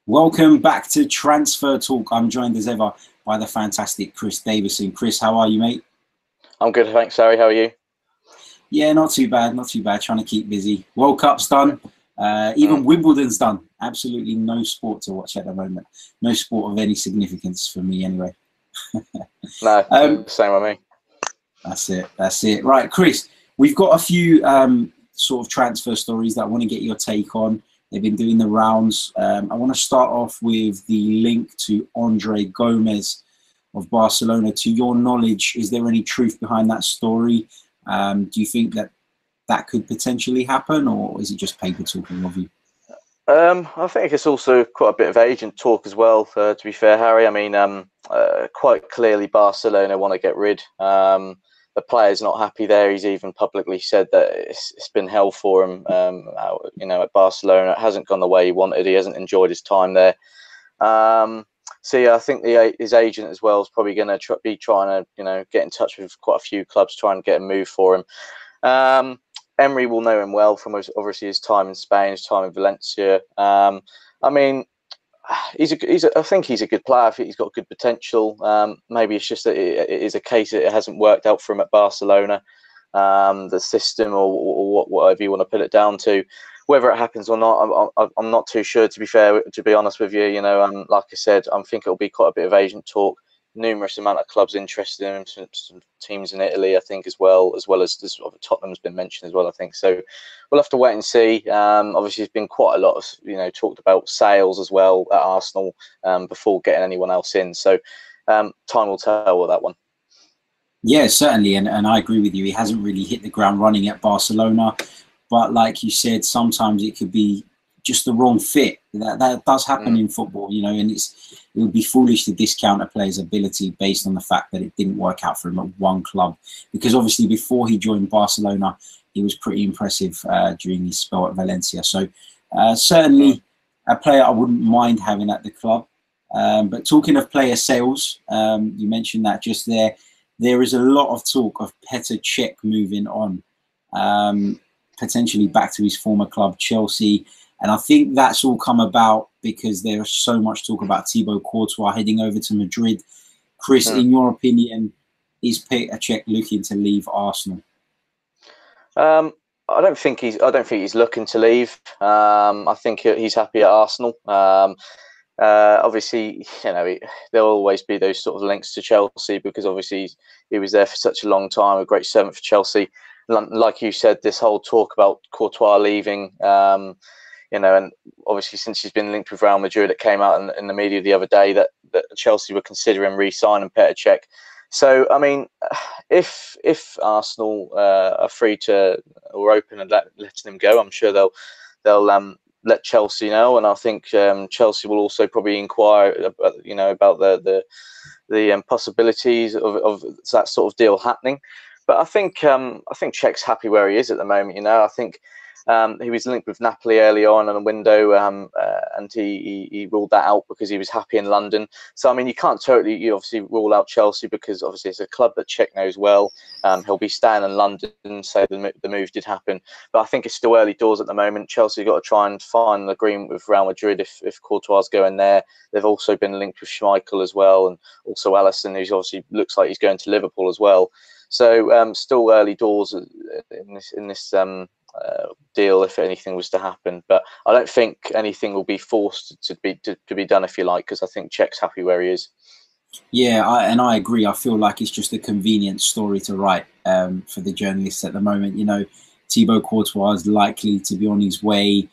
Welcome back to Transfer Talk. I'm joined as ever by the fantastic Chris Davison. Chris, how are you, mate? I'm good, thanks, Harry. How are you? Yeah, not too bad, not too bad. Trying to keep busy. World Cup's done. Even Wimbledon's done. Absolutely no sport to watch at the moment. No sport of any significance for me anyway. No, same with me. That's it. That's it. Right, Chris, we've got a few sort of transfer stories that I want to get your take on. They've been doing the rounds. I want to start off with the link to Andre Gomez of Barcelona. To your knowledge, is there any truth behind that story? Do you think that that could potentially happen, or is it just paper talking of you? I think it's also quite a bit of agent talk as well, to be fair, Harry. I mean, quite clearly Barcelona want to get rid. The player's not happy there. He's even publicly said that it's been hell for him, at Barcelona. It hasn't gone the way he wanted. He hasn't enjoyed his time there. So yeah, I think his agent as well is probably going to be trying to, get in touch with quite a few clubs, trying to get a move for him. Emery will know him well from obviously his time in Spain, his time in Valencia. I mean, I think he's a good player. I think he's got good potential. Maybe it's just that it is a case that it hasn't worked out for him at Barcelona, the system or whatever you want to put it down to. Whether it happens or not, I'm not too sure. To be fair, to be honest with you, like I said, I think it'll be quite a bit of agent talk. Numerous amount of clubs interested in him, some teams in Italy, I think, as well as Tottenham's been mentioned as well, I think. So we'll have to wait and see. Obviously, there's been quite a lot of, talked about sales as well at Arsenal before getting anyone else in. So time will tell with that one. Yeah, certainly. And I agree with you. He hasn't really hit the ground running at Barcelona. But like you said, sometimes it could be just the wrong fit. That does happen in football, and it would be foolish to discount a player's ability based on the fact that it didn't work out for him at one club. Because obviously before he joined Barcelona, he was pretty impressive during his spell at Valencia. So certainly a player I wouldn't mind having at the club. But talking of player sales, you mentioned that just there. There is a lot of talk of Petr Cech moving on, potentially back to his former club, Chelsea. And I think that's all come about because there's so much talk about Thibaut Courtois heading over to Madrid. Chris, in your opinion, is Petr Cech looking to leave Arsenal? I don't think he's looking to leave. I think he's happy at Arsenal. Obviously, there'll always be those sort of links to Chelsea because obviously he was there for such a long time, a great servant for Chelsea. Like you said, this whole talk about Courtois leaving, and obviously since he's been linked with Real Madrid, it came out in the media the other day that Chelsea were considering re-signing Petr Cech. So, I mean, if Arsenal are free to or open and letting him go, I'm sure they'll let Chelsea know, and I think Chelsea will also probably inquire, about the possibilities of that sort of deal happening. But I think Cech's happy where he is at the moment. I think he was linked with Napoli early on in the window, and he ruled that out because he was happy in London. So I mean, you can't totally obviously rule out Chelsea because obviously it's a club that Cech knows well. He'll be staying in London, so the move did happen. But I think it's still early doors at the moment. Chelsea got to try and find an agreement with Real Madrid if Courtois is going there. They've also been linked with Schmeichel as well, and also Alisson, who's obviously looks like he's going to Liverpool as well. So still early doors in this deal if anything was to happen, but I don't think anything will be forced to be done, if you like, because I think Cech's happy where he is. Yeah, I agree. I feel like it's just a convenient story to write for the journalists at the moment. Thibaut Courtois is likely to be on his way.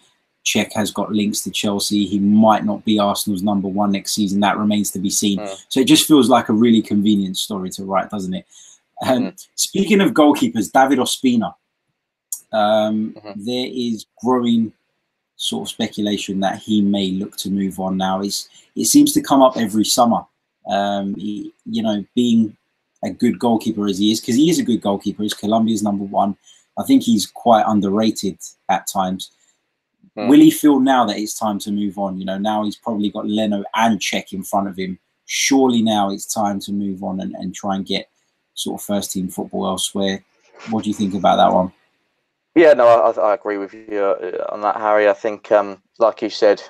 Cech has got links to Chelsea. He might not be Arsenal's number one next season. That remains to be seen. So it just feels like a really convenient story to write, doesn't it? Speaking of goalkeepers, David Ospina. There is growing sort of speculation that he may look to move on now. It seems to come up every summer. Being a good goalkeeper as he is, because he is a good goalkeeper. He's Colombia's number one. I think he's quite underrated at times. Will he feel now that it's time to move on? Now he's probably got Leno and Cech in front of him. Surely now it's time to move on and try and get sort of first team football elsewhere. What do you think about that one? Yeah, no, I agree with you on that, Harry. I think, like you said,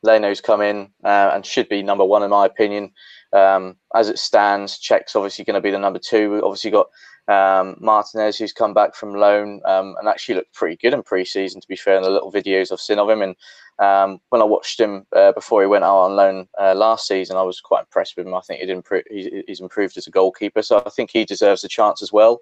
Leno's come in and should be number 1 in my opinion. As it stands, Czech's obviously going to be the number 2. We've obviously got Martinez, who's come back from loan and actually looked pretty good in pre-season, to be fair, in the little videos I've seen of him. And when I watched him before he went out on loan last season, I was quite impressed with him. I think he's improved as a goalkeeper, so I think he deserves a chance as well.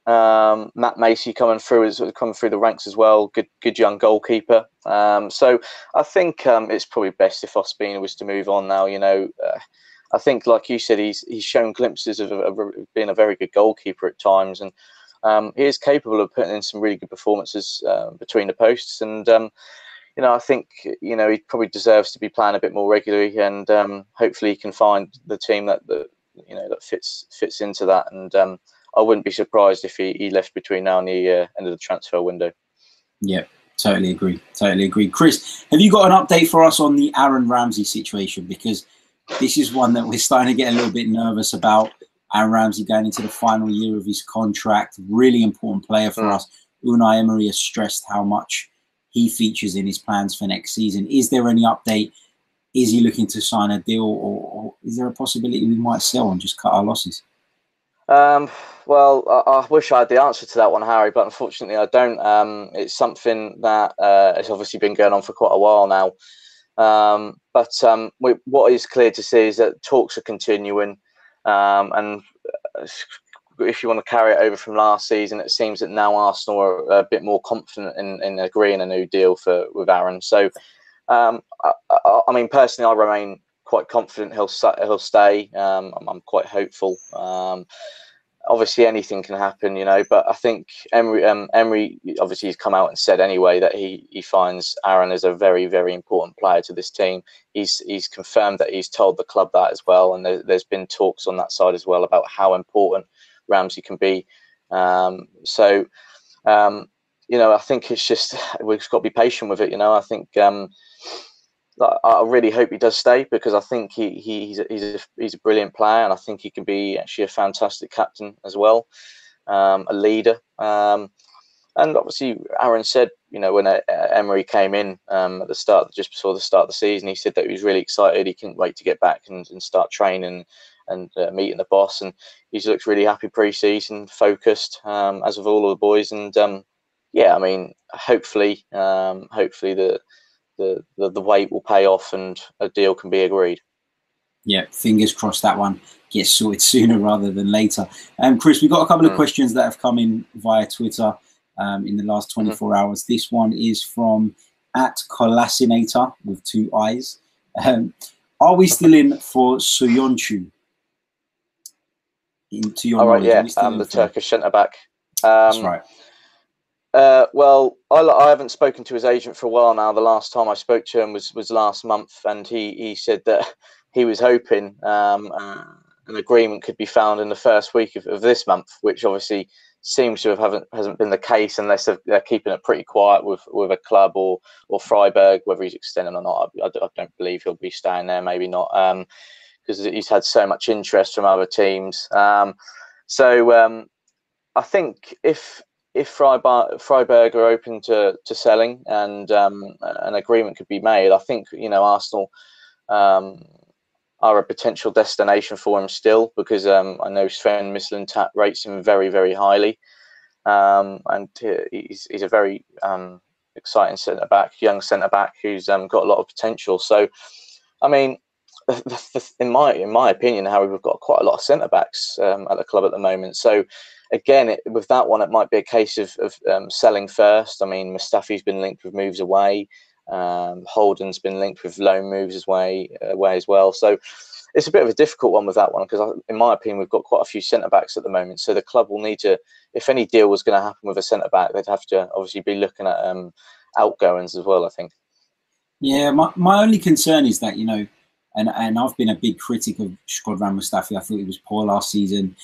Matt Macy coming through the ranks as well. Good young goalkeeper. So I think it's probably best if Ospina was to move on now. I think, like you said, he's shown glimpses of being a very good goalkeeper at times, and he is capable of putting in some really good performances between the posts. And I think he probably deserves to be playing a bit more regularly, and hopefully he can find the team that fits into that. And I wouldn't be surprised if he left between now and the end of the transfer window. Yeah, totally agree. Chris, have you got an update for us on the Aaron Ramsey situation? Because this is one that we're starting to get a little bit nervous about. Aaron Ramsey going into the final year of his contract, really important player for us. Unai Emery has stressed how much he features in his plans for next season. Is there any update? Is he looking to sign a deal, or is there a possibility we might sell and just cut our losses? Well, I wish I had the answer to that one, Harry, but unfortunately I don't. It's something that has obviously been going on for quite a while now. But what is clear to see is that talks are continuing, and if you want to carry it over from last season, it seems that now Arsenal are a bit more confident in agreeing a new deal with Aaron. So, I mean, personally, I remain quite confident he'll stay. I'm quite hopeful. Obviously, anything can happen, but I think Emery obviously has come out and said anyway that he finds Aaron as a very, very important player to this team. He's confirmed that he's told the club that as well, and there's been talks on that side as well about how important Ramsey can be. So I think it's just we've just got to be patient with it. I think I really hope he does stay, because I think he's a brilliant player, and I think he can be actually a fantastic captain as well, a leader. And obviously, Aaron said, when Emery came in just before the start of the season, he said that he was really excited. He couldn't wait to get back and start training and meeting the boss. And he's looked really happy pre-season, focused, as of all of the boys. And I mean, hopefully the wait will pay off and a deal can be agreed. Yeah, fingers crossed that one gets sorted sooner rather than later. Chris, we've got a couple of questions that have come in via Twitter in the last 24 hours. This one is from @Colasinator with 2 eyes. Are we still in for Soyuncu? To your knowledge, yeah, the Turkish centre-back. That's right. Well, I haven't spoken to his agent for a while now. The last time I spoke to him was last month, and he said that he was hoping an agreement could be found in the first week of this month, which obviously seems to hasn't been the case, unless they're keeping it pretty quiet with a club or Freiburg, whether he's extending or not. I don't believe he'll be staying there. Maybe not, because he's had so much interest from other teams. So I think if Freiburg are open to selling and an agreement could be made, I think Arsenal are a potential destination for him still, because I know Sven Mislintat rates him very, very highly, and he's a very exciting young centre back who's got a lot of potential. So, I mean, in my opinion, Harry, we've got quite a lot of centre backs at the club at the moment. So, again, with that one, it might be a case of selling first. I mean, Mustafi's been linked with moves away. Holden's been linked with loan moves away as well. So it's a bit of a difficult one with that one, because in my opinion, we've got quite a few centre-backs at the moment. So the club will need to, if any deal was going to happen with a centre-back, they'd have to obviously be looking at outgoings as well, I think. Yeah, my only concern is that, and I've been a big critic of Shkodran Mustafi. I thought he was poor last season.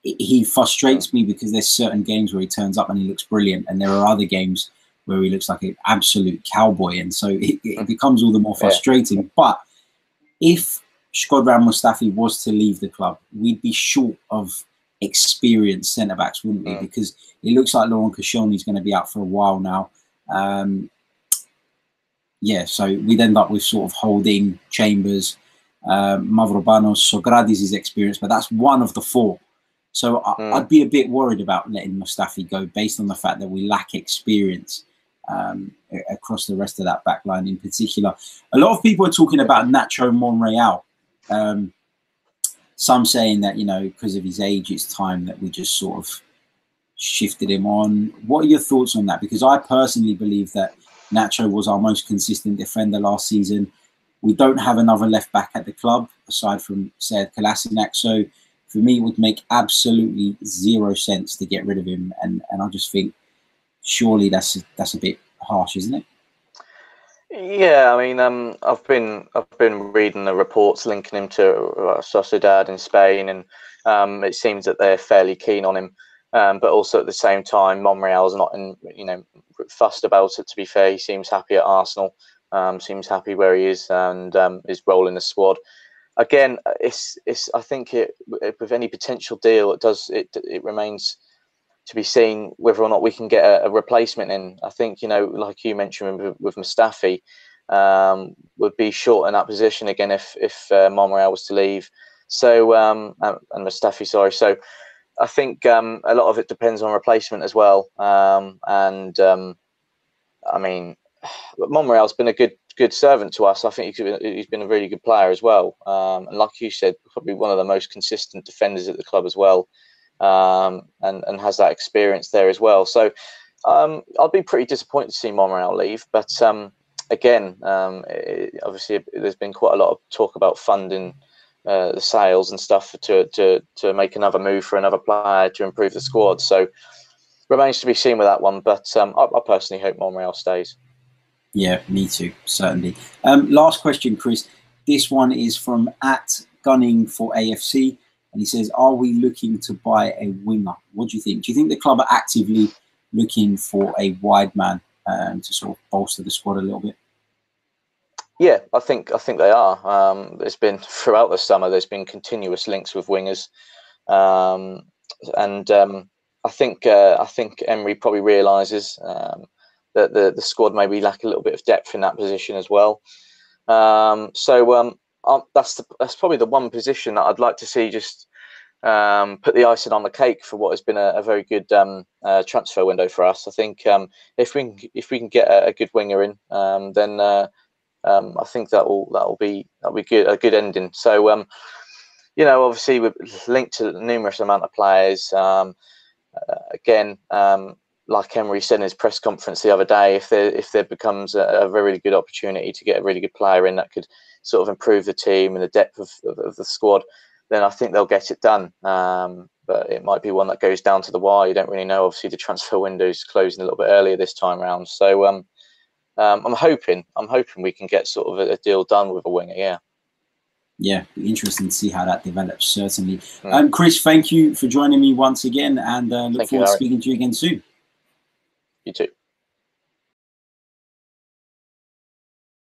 He frustrates me because there's certain games where he turns up and he looks brilliant, and there are other games where he looks like an absolute cowboy, and so it becomes all the more frustrating. Yeah. But if Shkodran Mustafi was to leave the club, we'd be short of experienced centre-backs, wouldn't we? Because it looks like Laurent Koscielny is going to be out for a while now. yeah, so we'd end up with sort of Holding, Chambers, Mavropanos, Socrates' experience, but that's one of the four. So I'd be a bit worried about letting Mustafi go based on the fact that we lack experience across the rest of that back line in particular. A lot of people are talking about Nacho Monreal. Some saying that, you know, because of his age, it's time that we just sort of shifted him on. What are your thoughts on that? Because I personally believe that Nacho was our most consistent defender last season. We don't have another left back at the club aside from Sead Kolasinac. So for me, it would make absolutely zero sense to get rid of him. And I just think surely that's a bit harsh, isn't it? Yeah, I mean, I've been reading the reports linking him to Sociedad in Spain, and it seems that they're fairly keen on him. But also at the same time, Monreal's not fussed about it. To be fair, he seems happy at Arsenal. Seems happy where he is, and his role in the squad. Again, I think with any potential deal, it remains to be seen whether or not we can get a replacement in. I think, you know, like you mentioned with Mustafi, would be short in that position again if Monreal was to leave. So and Mustafi, sorry. So I think a lot of it depends on replacement as well. I mean, Monreal's been a good servant to us. I think he's been a really good player as well. And like you said, probably one of the most consistent defenders at the club as well. And has that experience there as well. So I'd be pretty disappointed to see Monreal leave. But again, obviously there's been quite a lot of talk about funding the sales and stuff to make another move for another player to improve the squad. So remains to be seen with that one. But I personally hope Monreal stays. Yeah, me too, certainly. Last question, Chris. This one is from @Gunning4AFC. And he says, are we looking to buy a winger? What do you think? Do you think the club are actively looking for a wide man to sort of bolster the squad a little bit? Yeah, I think they are. There's been throughout the summer, there's been continuous links with wingers, and I think Emery probably realises that the squad maybe lack a little bit of depth in that position as well. That's probably the one position that I'd like to see just put the icing on the cake for what has been a very good transfer window for us. I think if we can get a good winger in, then I think that'll be good, a good ending. So you know, obviously we're linked to numerous amount of players. Again, like Emery said in his press conference the other day, if there becomes a very good opportunity to get a really good player in that could sort of improve the team and the depth of the squad, then I think they'll get it done. But it might be one that goes down to the wire. You don't really know. Obviously, the transfer window's closing a little bit earlier this time round. So I'm hoping we can get sort of a deal done with a winger. Yeah. Yeah, interesting to see how that develops, certainly. Chris, thank you for joining me once again, and look forward to speaking to you again soon. You too.